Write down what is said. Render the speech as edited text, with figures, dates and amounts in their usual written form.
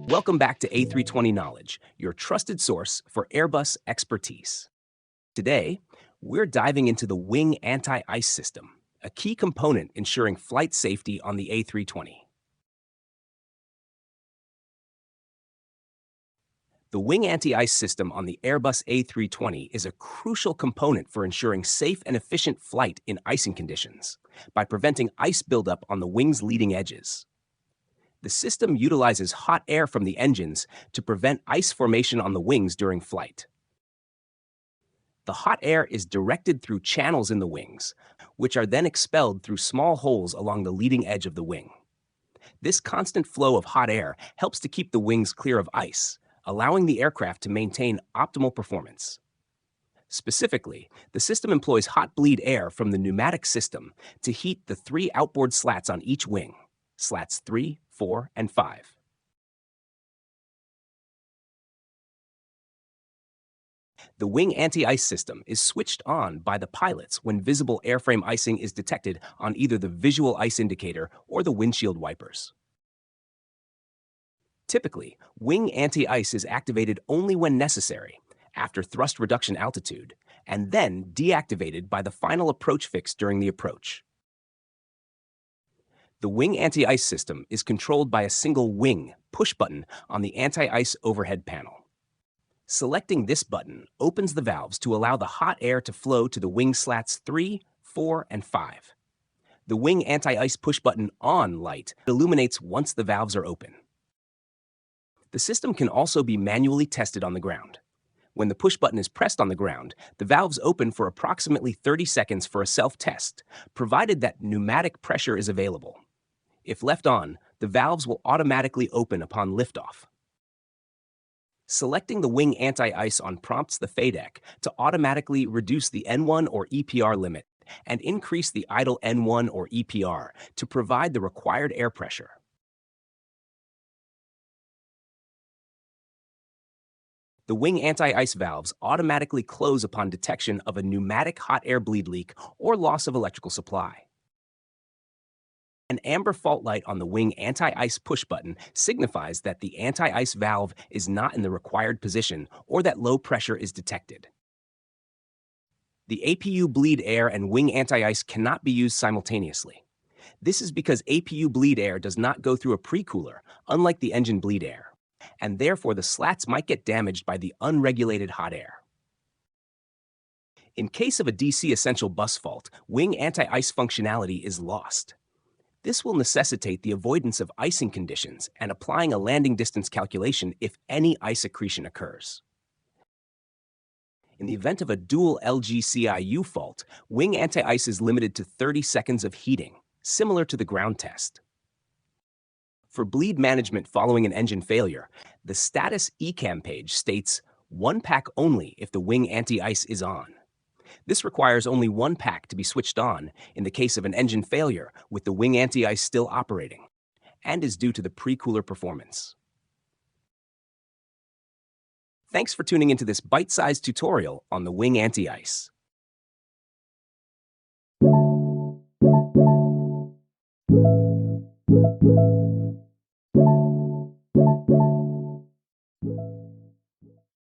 Welcome back to A320 Knowledge, your trusted source for Airbus expertise. Today, we're diving into the wing anti-ice system, a key component ensuring flight safety on the A320. The wing anti-ice system on the Airbus A320 is a crucial component for ensuring safe and efficient flight in icing conditions by preventing ice buildup on the wing's leading edges. The system utilizes hot air from the engines to prevent ice formation on the wings during flight. The hot air is directed through channels in the wings, which are then expelled through small holes along the leading edge of the wing. This constant flow of hot air helps to keep the wings clear of ice, allowing the aircraft to maintain optimal performance. Specifically, the system employs hot bleed air from the pneumatic system to heat the 3 outboard slats on each wing, slats 3, 4, and 5. The wing anti-ice system is switched on by the pilots when visible airframe icing is detected on either the visual ice indicator or the windshield wipers. Typically, wing anti-ice is activated only when necessary, after thrust reduction altitude, and then deactivated by the final approach fix during the approach. The wing anti-ice system is controlled by a single wing push button on the anti-ice overhead panel. Selecting this button opens the valves to allow the hot air to flow to the wing slats 3, 4, and 5. The wing anti-ice push button on light illuminates once the valves are open. The system can also be manually tested on the ground. When the push button is pressed on the ground, the valves open for approximately 30 seconds for a self-test, provided that pneumatic pressure is available. If left on, the valves will automatically open upon liftoff. Selecting the wing anti-ice on prompts the FADEC to automatically reduce the N1 or EPR limit and increase the idle N1 or EPR to provide the required air pressure. The wing anti-ice valves automatically close upon detection of a pneumatic hot air bleed leak or loss of electrical supply. An amber fault light on the wing anti-ice push button signifies that the anti-ice valve is not in the required position or that low pressure is detected. The APU bleed air and wing anti-ice cannot be used simultaneously. This is because APU bleed air does not go through a pre-cooler, unlike the engine bleed air, and therefore the slats might get damaged by the unregulated hot air. In case of a DC essential bus fault, wing anti-ice functionality is lost. This will necessitate the avoidance of icing conditions and applying a landing distance calculation if any ice accretion occurs. In the event of a dual LGCIU fault, wing anti-ice is limited to 30 seconds of heating, similar to the ground test. For bleed management following an engine failure, the status ECAM page states 1 pack only if the wing anti-ice is on. This requires only 1 pack to be switched on in the case of an engine failure with the wing anti-ice still operating, and is due to the pre-cooler performance. Thanks for tuning into this bite-sized tutorial on the wing anti-ice.